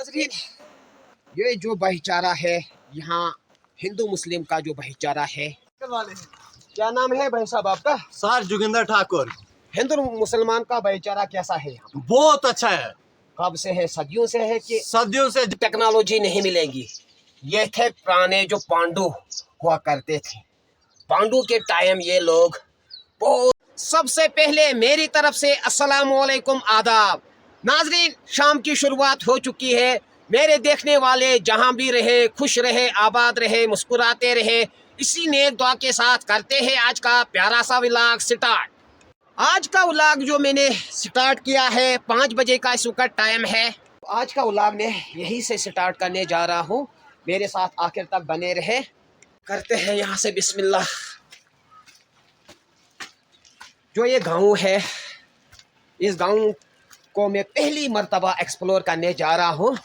नाज़रीन, ये जो भाईचारा है यहाँ हिंदू मुस्लिम का जो भाईचारा है, क्या नाम है भाई साहब आपका? सर जोगिंदर ठाकुर। हिंदू मुसलमान का भाईचारा कैसा है यहाँ? बहुत अच्छा है। कब से है? सदियों से है कि सदियों से? टेक्नोलॉजी नहीं मिलेगी। ये थे पुराने जो पांडु हुआ करते थे। पांडु के टाइम ये लोग बहुत। सबसे पहले मेरी तरफ से अस्सलाम वालेकुम, आदाब। नाजरीन, शाम की शुरुआत हो चुकी है। मेरे देखने वाले जहां भी रहे खुश रहे, आबाद रहे, मुस्कुराते रहे, इसी नेक दुआ के साथ करते हैं आज का प्यारा सा व्लॉग स्टार्ट। आज का व्लॉग जो मैंने स्टार्ट किया है 5 बजे का इस वक्त टाइम है। आज का व्लॉग मैं यहीं से स्टार्ट करने जा रहा हूँ। मेरे साथ आखिर तक बने रहे। करते हैं यहाँ से बिस्मिल्लाह। जो ये गांव है, इस गांव को मैं पहली मर्तबा एक्सप्लोर करने जा रहा हूँ।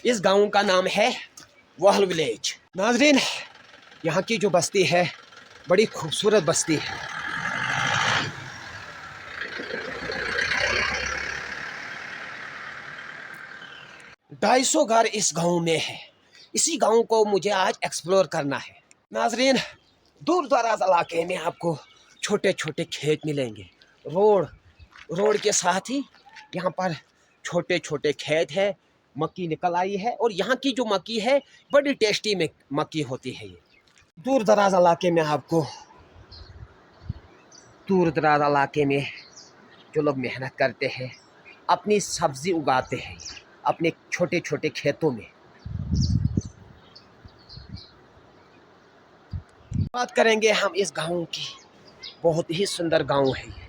इस गांव का नाम है वहल विलेज। नाजरीन, यहाँ की जो बस्ती है बड़ी खूबसूरत बस्ती है। ढाई सौ घर इस गांव में है। इसी गांव को मुझे आज एक्सप्लोर करना है। नाजरीन, दूर दराज इलाके में आपको छोटे छोटे खेत मिलेंगे। रोड के साथ ही यहाँ पर छोटे छोटे खेत है। मक्की निकल आई है और यहाँ की जो मक्की है बड़ी टेस्टी में मक्की होती है। ये दूर दराज इलाके में आपको जो लोग मेहनत करते हैं, अपनी सब्जी उगाते हैं अपने छोटे छोटे खेतों में। बात करेंगे हम इस गांव की। बहुत ही सुंदर गांव है ये।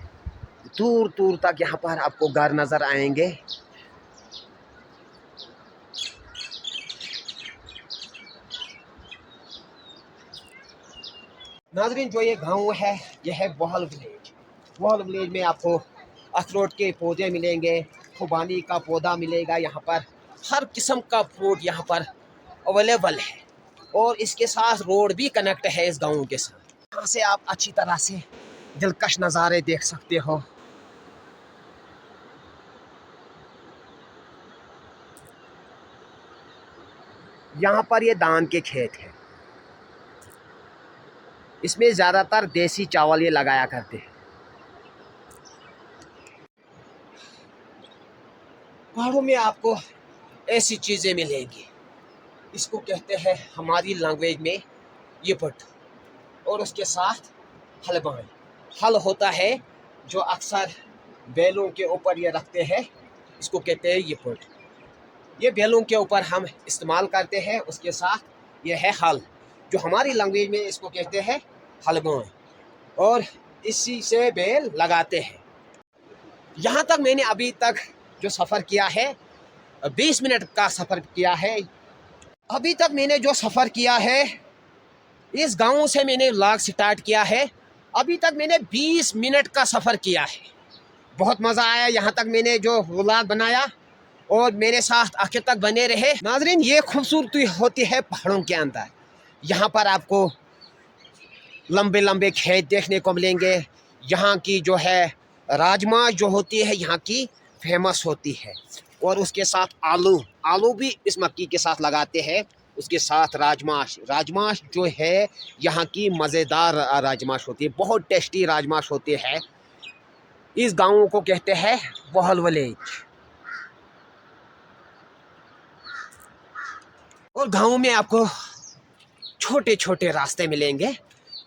दूर दूर तक यहाँ पर आपको घर नजर आएंगे। नाजरीन, जो ये गांव है ये है वहल विलेज। वहल विलेज में आपको अखरोट के पौधे मिलेंगे, खुबानी का पौधा मिलेगा। यहाँ पर हर किस्म का फ्रूट यहाँ पर अवेलेबल है और इसके साथ रोड भी कनेक्ट है इस गांव के साथ। यहाँ से आप अच्छी तरह से दिलकश नज़ारे देख सकते हो। यहाँ पर ये धान के खेत है। इसमें ज़्यादातर देसी चावल ये लगाया करते हैं। पहाड़ों में आपको ऐसी चीज़ें मिलेंगी, इसको कहते हैं हमारी लैंग्वेज में ये पट, और उसके साथ हलबान। हल होता है जो अक्सर बैलों के ऊपर ये रखते हैं, इसको कहते हैं ये पट। ये बैलों के ऊपर हम इस्तेमाल करते हैं। उसके साथ ये है हल, जो हमारी लैंग्वेज में इसको कहते हैं हलबान, और इसी से बैल लगाते हैं। यहाँ तक मैंने अभी तक जो सफ़र किया है 20 मिनट का सफ़र किया है। अभी तक मैंने जो सफ़र किया है, इस गांव से मैंने व्लॉग स्टार्ट किया है, अभी तक मैंने 20 मिनट का सफ़र किया है। बहुत मज़ा आया यहाँ तक मैंने जो व्लॉग बनाया, और मेरे साथ आखिर तक बने रहे। नाजरीन, ये खूबसूरती होती है पहाड़ों के अंदर। यहाँ पर आपको लंबे लंबे खेत देखने को मिलेंगे। यहाँ की जो है राजमा जो होती है यहाँ की फेमस होती है, और उसके साथ आलू भी इस मक्की के साथ लगाते हैं। उसके साथ राजमाश जो है यहाँ की मज़ेदार राजमाश होती है, बहुत टेस्टी राजमाश होती है। इस गाँव को कहते हैं वहल विलेज। और गाँव में आपको छोटे छोटे रास्ते मिलेंगे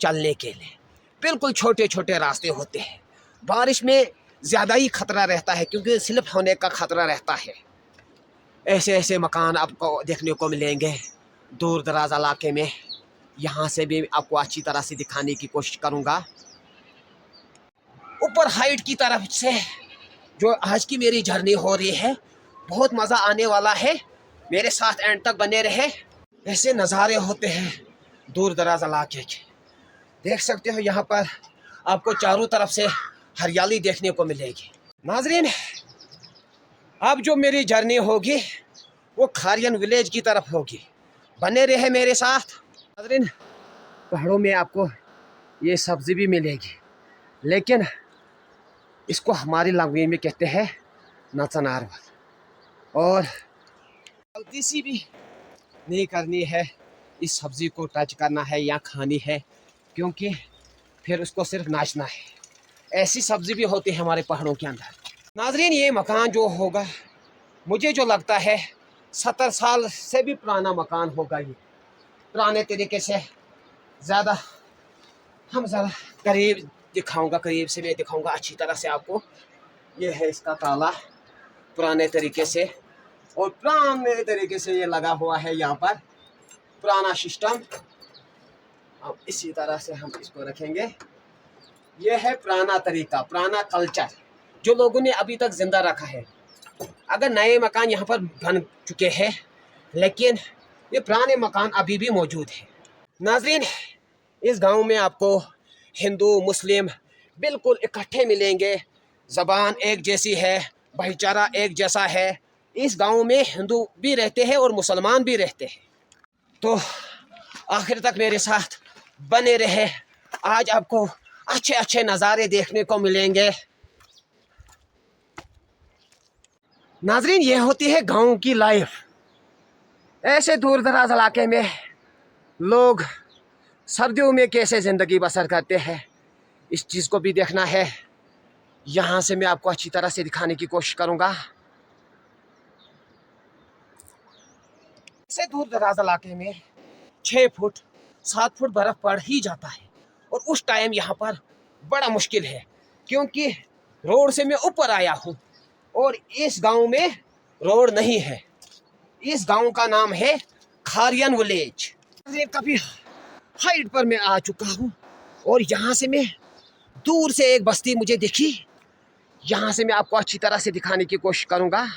चलने के लिए। बिल्कुल छोटे छोटे रास्ते होते हैं। बारिश में ज़्यादा ही खतरा रहता है क्योंकि स्लिप होने का खतरा रहता है। ऐसे ऐसे मकान आपको देखने को मिलेंगे दूर दराज इलाके में। यहाँ से भी आपको अच्छी तरह से दिखाने की कोशिश करूँगा। ऊपर हाइट की तरफ से जो आज की मेरी जर्नी हो रही है, बहुत मज़ा आने वाला है। मेरे साथ एंड तक बने रहे। ऐसे नज़ारे होते हैं दूर दराज इलाके के। देख सकते हो यहाँ पर आपको चारों तरफ से हरियाली देखने को मिलेगी। नाजरीन, अब जो मेरी जर्नी होगी वो खारियन विलेज की तरफ होगी। बने रहे मेरे साथ। नाजरीन, पहाड़ों में आपको ये सब्ज़ी भी मिलेगी, लेकिन इसको हमारी लैंग्वेज में कहते हैं नचनार, और गलती सी भी नहीं करनी है, इस सब्ज़ी को टच करना है या खानी है, क्योंकि फिर उसको सिर्फ नाचना है। ऐसी सब्ज़ी भी होती है हमारे पहाड़ों के अंदर। नाज़रीन, ये मकान जो होगा, मुझे जो लगता है 70 साल से भी पुराना मकान होगा। ये पुराने तरीके से ज़्यादा हम ज़रा करीब दिखाऊंगा, करीब से मैं दिखाऊंगा अच्छी तरह से आपको। ये है इसका ताला पुराने तरीके से, और पुराने तरीके से ये लगा हुआ है यहाँ पर, पुराना सिस्टम। अब इसी तरह से हम इसको रखेंगे। ये है पुराना तरीका, पुराना कल्चर जो लोगों ने अभी तक जिंदा रखा है। अगर नए मकान यहाँ पर बन चुके हैं, लेकिन ये पुराने मकान अभी भी मौजूद है। नाज़रीन, इस गांव में आपको हिंदू मुस्लिम बिल्कुल इकट्ठे मिलेंगे। ज़बान एक जैसी है, भाईचारा एक जैसा है। इस गांव में हिंदू भी रहते हैं और मुसलमान भी रहते हैं। तो आखिर तक मेरे साथ बने रहे। आज आपको अच्छे अच्छे नज़ारे देखने को मिलेंगे। नाज़रीन, ये होती है गांव की लाइफ। ऐसे दूर दराज इलाके में लोग सर्दियों में कैसे ज़िंदगी बसर करते हैं, इस चीज़ को भी देखना है। यहाँ से मैं आपको अच्छी तरह से दिखाने की कोशिश करूँगा। ऐसे दूर दराज इलाके में 6 फुट 7 फुट बर्फ़ पड़ ही जाता है, और उस टाइम यहाँ पर बड़ा मुश्किल है, क्योंकि रोड से मैं ऊपर आया हूँ और इस गांव में रोड नहीं है। इस गांव का नाम है खारियन विलेज। कभी हाइट पर मैं आ चुका हूँ, और यहाँ से मैं दूर से एक बस्ती मुझे दिखी। यहाँ से मैं आपको अच्छी तरह से दिखाने की कोशिश करूँगा।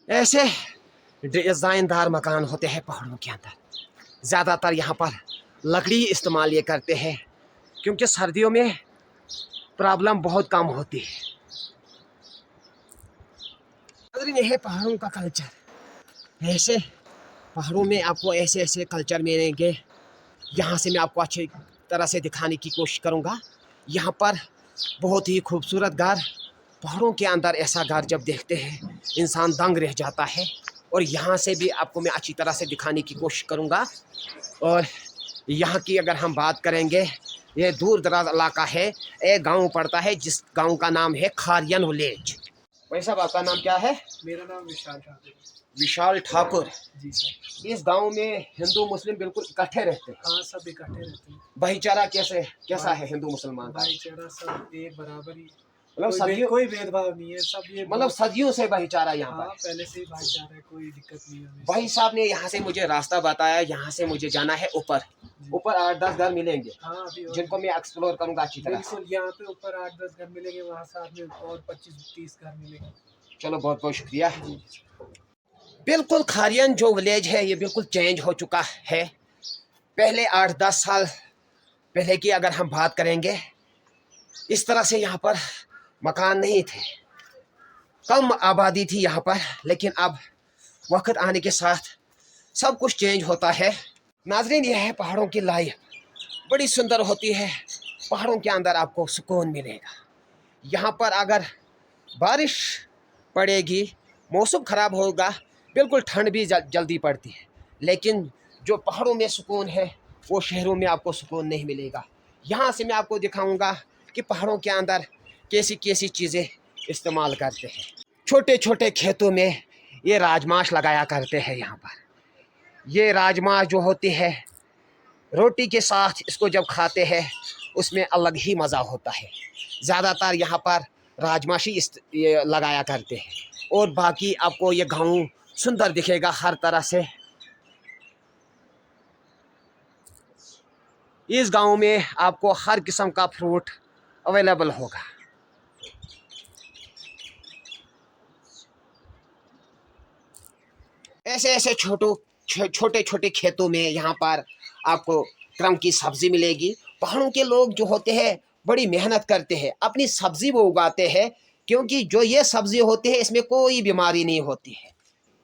ऐसे डिज़ाइनदार मकान होते हैं पहाड़ों के अंदर। ज़्यादातर यहाँ पर लकड़ी इस्तेमाल ये करते हैं, क्योंकि सर्दियों में प्रॉब्लम बहुत कम होती है। अगर ये है पहाड़ों का कल्चर। ऐसे पहाड़ों में आपको ऐसे ऐसे कल्चर मिलेंगे। यहाँ से मैं आपको अच्छी तरह से दिखाने की कोशिश करूँगा। यहाँ पर बहुत ही खूबसूरत घर, पहाड़ों के अंदर ऐसा घर जब देखते हैं इंसान दंग रह जाता है। और यहाँ से भी आपको मैं अच्छी तरह से दिखाने की कोशिश करूँगा। और यहाँ की अगर हम बात करेंगे, ये दूर दराज इलाका है। एक गांव पड़ता है जिस गांव का नाम है खारियन विलेज। भाई साहब, आपका नाम क्या है? मेरा नाम विशाल ठाकुर। विशाल ठाकुर। जी सर। इस गांव में हिंदू मुस्लिम बिल्कुल इकट्ठे रहते हैं। हाँ, सब इकट्ठे रहते हैं। भाईचारा कैसा है हिंदू मुसलमान का? भाईचारा सब एक बराबर ही, मतलब सदियों, कोई भेदभाव नहीं है। सब ये मतलब सदियों से भाईचारा यहाँ हाँ, पर। पहले से ही भाईचारा है, कोई दिक्कत नहीं है। भाई साहब ने यहाँ से मुझे रास्ता बताया। यहाँ से मुझे जाना है ऊपर। ऊपर 8-10 घर मिलेंगे, हाँ, अभी जिनको मैं एक्सप्लोर करूँगा अच्छी तरह। बिल्कुल, यहाँ पे ऊपर 8-10 घर मिलेंगे, वहाँ साथ में और 25-30 घर मिलेंगे। चलो, बहुत बहुत शुक्रिया। बिल्कुल खारियन जो विलेज है ये बिल्कुल चेंज हो चुका है। पहले 8-10 साल पहले की अगर हम बात करेंगे, इस तरह से यहाँ पर मकान नहीं थे, कम आबादी थी यहाँ पर। लेकिन अब वक्त आने के साथ सब कुछ चेंज होता है। नाज़रीन, यह है पहाड़ों की लाइफ, बड़ी सुंदर होती है। पहाड़ों के अंदर आपको सुकून मिलेगा। यहाँ पर अगर बारिश पड़ेगी, मौसम ख़राब होगा, बिल्कुल ठंड भी जल्दी पड़ती है, लेकिन जो पहाड़ों में सुकून है वो शहरों में आपको सुकून नहीं मिलेगा। यहाँ से मैं आपको दिखाऊंगा कि पहाड़ों के अंदर कैसी कैसी चीज़ें इस्तेमाल करते हैं। छोटे छोटे खेतों में ये राजमाश लगाया करते हैं। यहाँ पर ये राजमाश जो होती है, रोटी के साथ इसको जब खाते हैं उसमें अलग ही मज़ा होता है। ज़्यादातर यहाँ पर राजमाशी ये लगाया करते हैं। और बाकी आपको ये गाँव सुंदर दिखेगा हर तरह से। इस गांव में आपको हर किस्म का फ्रूट अवेलेबल होगा। ऐसे ऐसे छोटे छोटे खेतों में यहाँ पर आपको क्रम की सब्जी मिलेगी। पहाड़ों के लोग जो होते हैं बड़ी मेहनत करते हैं, अपनी सब्जी वो उगाते हैं, क्योंकि जो ये सब्जी होती है इसमें कोई बीमारी नहीं होती है।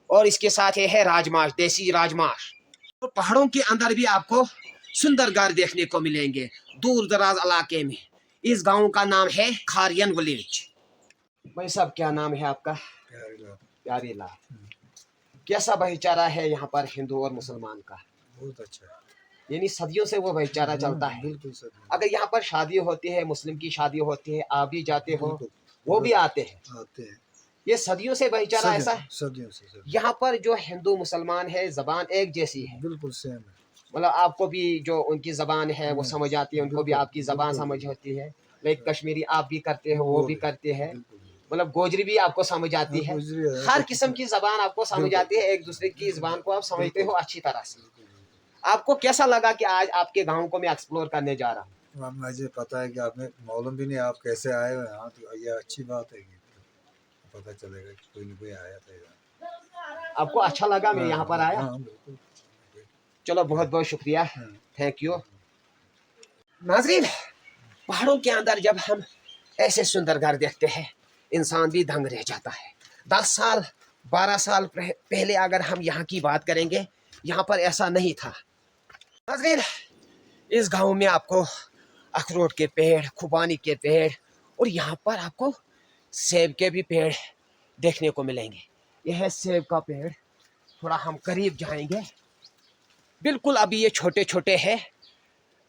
और इसके साथ ये है राजमाश, देसी राजमाश। तो पहाड़ों के अंदर भी आपको सुंदर घर देखने को मिलेंगे दूर दराज इलाके में। इस गांव का नाम है खारियन विलेज। भाई साहब, क्या नाम है आपका? प्यारी लाल। कैसा भाईचारा है यहाँ पर हिंदू और मुसलमान का? बहुत अच्छा है, यानी सदियों से वो भाईचारा चलता है। बिल्कुल सर। अगर यहाँ पर शादी होती है, मुस्लिम की शादी होती है, आप भी जाते हो, बिल्कुल। वो भी आते हैं। आते हैं, ये सदियों से भाईचारा ऐसा है। सदियों से सर। यहाँ पर जो हिंदू मुसलमान है, जबान एक जैसी है। बिल्कुल सेम है। मतलब आपको भी जो उनकी जबान है वो समझ आती है, उनको भी आपकी जबान समझ होती है। लाइक कश्मीरी आप भी करते हो, वो भी करते हैं। मतलब गोजरी भी आपको समझ आती है। हर किस्म की जबान आपको समझ आती है, एक दूसरे की जबान को आप समझते हो अच्छी तरह से। आपको कैसा लगा कि आज आपके गांव को मैं एक्सप्लोर करने जा रहा हूँ? मुझे पता है कि आपने मालूम भी नहीं आप कैसे आए हो यहाँ, तो ये अच्छी बात है कि पता चलेगा कि कोई ना कोई आया था यहाँ। आपको अच्छा लगा मैं यहाँ पर आया? हाँ, बिल्कुल। चलो, बहुत बहुत शुक्रिया, थैंक यू। नाजरीन, पहाड़ों के अंदर जब हम ऐसे सुंदर घर देखते हैं, इंसान भी दंग रह जाता है। 10 साल 12 साल पहले अगर हम यहाँ की बात करेंगे, यहाँ पर ऐसा नहीं था। नाजरीन, इस गांव में आपको अखरोट के पेड़, खुबानी के पेड़ और यहाँ पर आपको सेब के भी पेड़ देखने को मिलेंगे। यह है सेब का पेड़। थोड़ा हम करीब जाएंगे। बिल्कुल अभी ये छोटे छोटे हैं।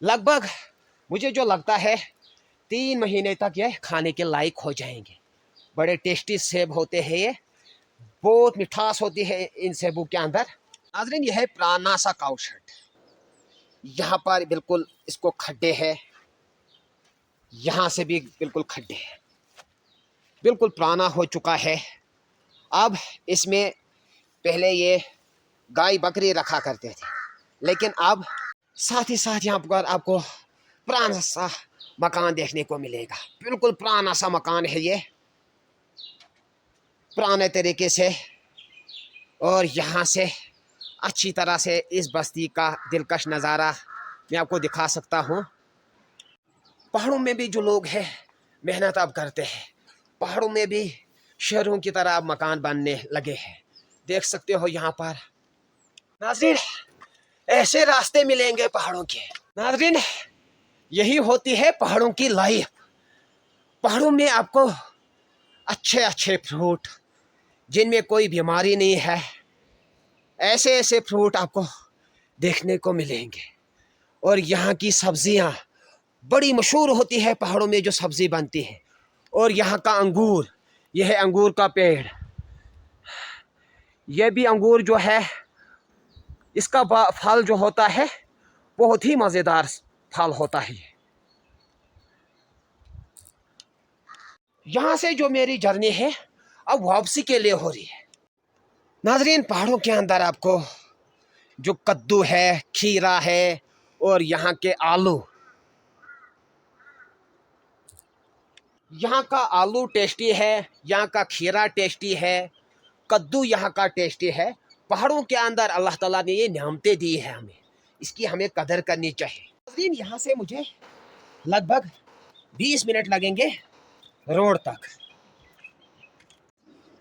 लगभग मुझे जो लगता है 3 महीने तक ये खाने के लायक हो जाएंगे। बड़े टेस्टी सेब होते हैं ये, बहुत मिठास होती है इन सेबों के अंदर। नाज़रीन, यह है पुराना सा काऊ शेड। यहाँ पर बिल्कुल इसको खड्डे हैं, यहाँ से भी बिल्कुल खड्डे हैं। बिल्कुल पुराना हो चुका है। अब इसमें पहले ये गाय बकरी रखा करते थे, लेकिन अब साथ ही साथ यहाँ पर आपको पुराना सा मकान देखने को मिलेगा। बिल्कुल पुराना सा मकान है ये, पुराने तरीके से। और यहाँ से अच्छी तरह से इस बस्ती का दिलकश नज़ारा मैं आपको दिखा सकता हूँ। पहाड़ों में भी जो लोग हैं मेहनत अब करते हैं। पहाड़ों में भी शहरों की तरह अब मकान बनने लगे हैं, देख सकते हो यहाँ पर। नाज़रीन, ऐसे रास्ते मिलेंगे पहाड़ों के। नाज़रीन, यही होती है पहाड़ों की लाइफ। पहाड़ों में आपको अच्छे अच्छे फ्रूट जिनमें कोई बीमारी नहीं है, ऐसे ऐसे फ्रूट आपको देखने को मिलेंगे। और यहाँ की सब्जियाँ बड़ी मशहूर होती है पहाड़ों में जो सब्ज़ी बनती है। और यहाँ का अंगूर, यह है अंगूर का पेड़। यह भी अंगूर जो है, इसका फल जो होता है बहुत ही मज़ेदार फल होता है। यहाँ से जो मेरी जर्नी है अब वापसी के लिए हो रही है। नाजरीन, पहाड़ों के अंदर आपको जो कद्दू है, खीरा है और यहाँ के आलू, यहाँ का आलू टेस्टी है, यहाँ का खीरा टेस्टी है, कद्दू यहाँ का टेस्टी है। पहाड़ों के अंदर अल्लाह ताला ने ये नेमतें दी है हमें, इसकी हमें कदर करनी चाहिए। नाज़रीन, यहाँ से मुझे लगभग 20 मिनट लगेंगे रोड तक।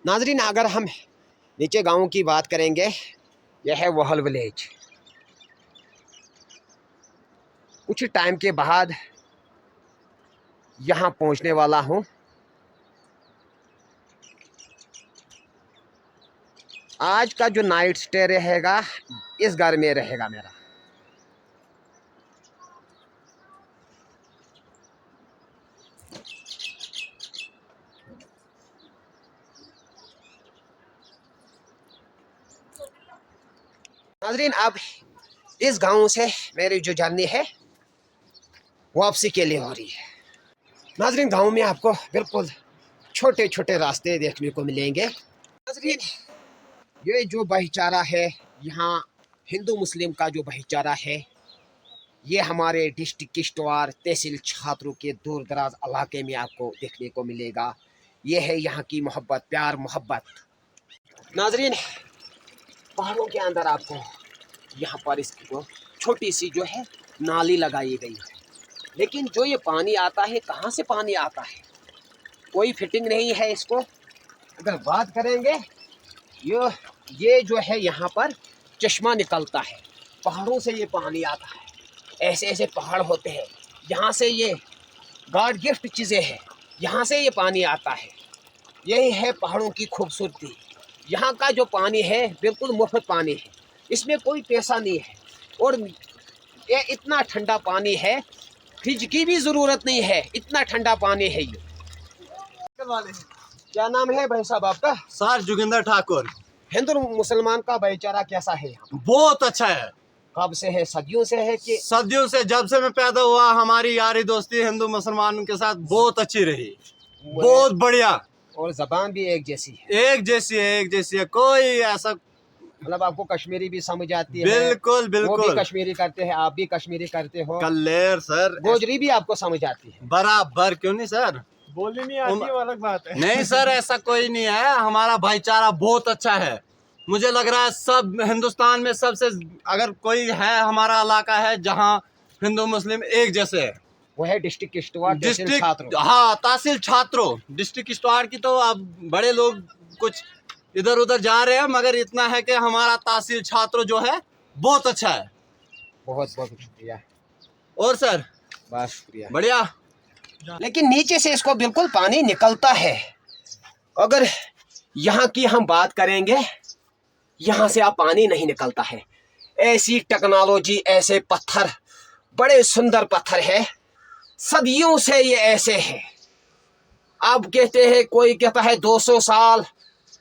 नाज़रीन, अगर हम नीचे गांव की बात करेंगे, यह है वहल विलेज। कुछ टाइम के बाद यहाँ पहुँचने वाला हूँ। आज का जो नाइट स्टे रहेगा इस घर में रहेगा मेरा। नाज़रीन, अब इस गांव से मेरी जो जर्नी है वापसी के लिए हो रही है। नाज़रीन, गांव में आपको बिल्कुल छोटे छोटे रास्ते देखने को मिलेंगे। नाज़रीन, ये जो भाईचारा है यहाँ, हिंदू मुस्लिम का जो भाईचारा है, ये हमारे डिस्ट्रिक्ट किश्तवाड़ तहसील छात्रों के दूर दराज इलाके में आपको देखने को मिलेगा। ये है यहाँ की मोहब्बत, प्यार मोहब्बत। नाज़रीन, पहाड़ों के अंदर आपको यहाँ पर इसको छोटी सी जो है नाली लगाई गई है, लेकिन जो ये पानी आता है, कहाँ से पानी आता है कोई फिटिंग नहीं है इसको। अगर बात करेंगे, ये जो है यहाँ पर चश्मा निकलता है, पहाड़ों से ये पानी आता है। ऐसे ऐसे पहाड़ होते हैं, यहाँ से ये गॉड गिफ्ट चीज़ें हैं, यहाँ से ये पानी आता है। यही है पहाड़ों की खूबसूरती। यहाँ का जो पानी है बिल्कुल मुफ्त पानी है, इसमें कोई पैसा नहीं है, और ये इतना ठंडा पानी है, फ्रिज की भी ज़रूरत नहीं है, इतना ठंडा पानी है ये। क्या नाम है भाई साहब आपका? सर जोगिंदर ठाकुर। हिंदू मुसलमान का भाईचारा कैसा है यहाँ? बहुत अच्छा है। कब से है? सदियों से है कि? सदियों से, जब से मैं पैदा हुआ हमारी यारी दोस्ती हिंदू मुसलमानों के साथ बहुत अच्छी रही, बहुत बढ़िया। और जबान भी एक जैसी है? एक जैसी है, एक जैसी है, कोई ऐसा, मतलब आपको कश्मीरी भी समझ आती है? बिल्कुल वो बिल्कुल। भी कश्मीरी करते हैं, आप भी कश्मीरी करते हो? कल्लेर सर, गोजरी भी आपको समझ आती है? बराबर। क्यों नहीं सर, बोलनी नहीं आती, वो अलग बात है। नहीं सर, ऐसा कोई नहीं है। हमारा भाईचारा बहुत अच्छा है। मुझे लग रहा है सब हिंदुस्तान में सबसे, अगर कोई है हमारा इलाका है जहाँ हिंदू मुस्लिम एक जैसे है, वो है डिस्ट्रिक्ट किश्तवाड़ तहसील छात्रों। डिस्ट्रिक्ट, हाँ तहसील छात्रों। डिस्ट्रिक्ट किश्तवाड़ की तो अब बड़े लोग कुछ इधर उधर जा रहे हैं, मगर इतना है कि हमारा तहसील छात्रों जो है बहुत अच्छा है। बहुत बहुत शुक्रिया। और सर बहुत शुक्रिया। बढ़िया। लेकिन नीचे से इसको बिल्कुल पानी निकलता है। अगर यहाँ की हम बात करेंगे, यहाँ से आप पानी नहीं निकलता है। ऐसी टेक्नोलॉजी, ऐसे पत्थर, बड़े सुंदर पत्थर है, सदियों से ये ऐसे है। अब कहते हैं, कोई कहता है 200 साल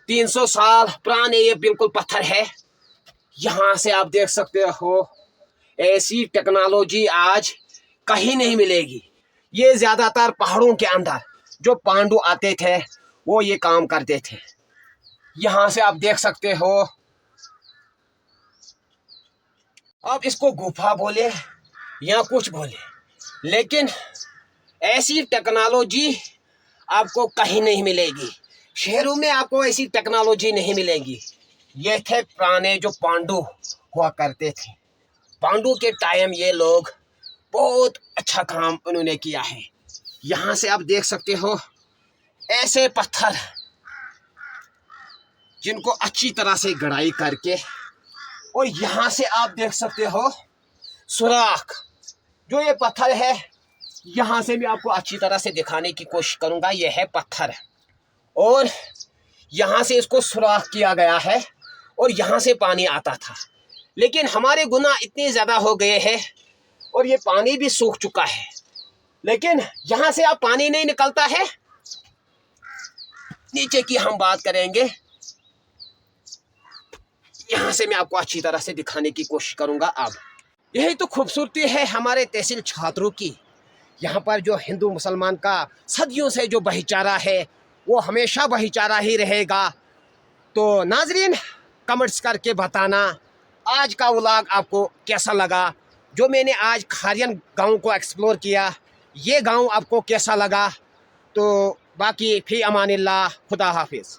300 साल पुराने ये बिल्कुल पत्थर है। यहाँ से आप देख सकते हो, ऐसी टेक्नोलॉजी आज कहीं नहीं मिलेगी। ये ज़्यादातर पहाड़ों के अंदर जो पांडु आते थे वो ये काम करते थे। यहाँ से आप देख सकते हो, अब इसको गुफा बोले या कुछ बोले, लेकिन ऐसी टेक्नोलॉजी आपको कहीं नहीं मिलेगी। शहरों में आपको ऐसी टेक्नोलॉजी नहीं मिलेगी। ये थे पुराने जो पांडु हुआ करते थे। पांडु के टाइम ये लोग बहुत अच्छा काम उन्होंने किया है। यहाँ से आप देख सकते हो, ऐसे पत्थर जिनको अच्छी तरह से गढ़ाई करके, और यहाँ से आप देख सकते हो सुराख, जो ये पत्थर है, यहाँ से भी आपको अच्छी तरह से दिखाने की कोशिश करूँगा। ये है पत्थर, और यहाँ से इसको सुराख किया गया है, और यहाँ से पानी आता था। लेकिन हमारे गुनाह इतने ज़्यादा हो गए हैं, और ये पानी भी सूख चुका है, लेकिन यहाँ से अब पानी नहीं निकलता है। नीचे की हम बात करेंगे, यहाँ से मैं आपको अच्छी तरह से दिखाने की कोशिश करूँगा। अब यही तो खूबसूरती है हमारे तहसील छात्रों की। यहाँ पर जो हिंदू मुसलमान का सदियों से जो भाईचारा है, वो हमेशा भाईचारा ही रहेगा। तो नाजरीन, कमेंट्स करके बताना आज का व्लॉग आपको कैसा लगा। जो मैंने आज खारियन गांव को एक्सप्लोर किया, ये गांव आपको कैसा लगा। तो बाकी फी अमानिल्लाह, खुदा हाफिज़।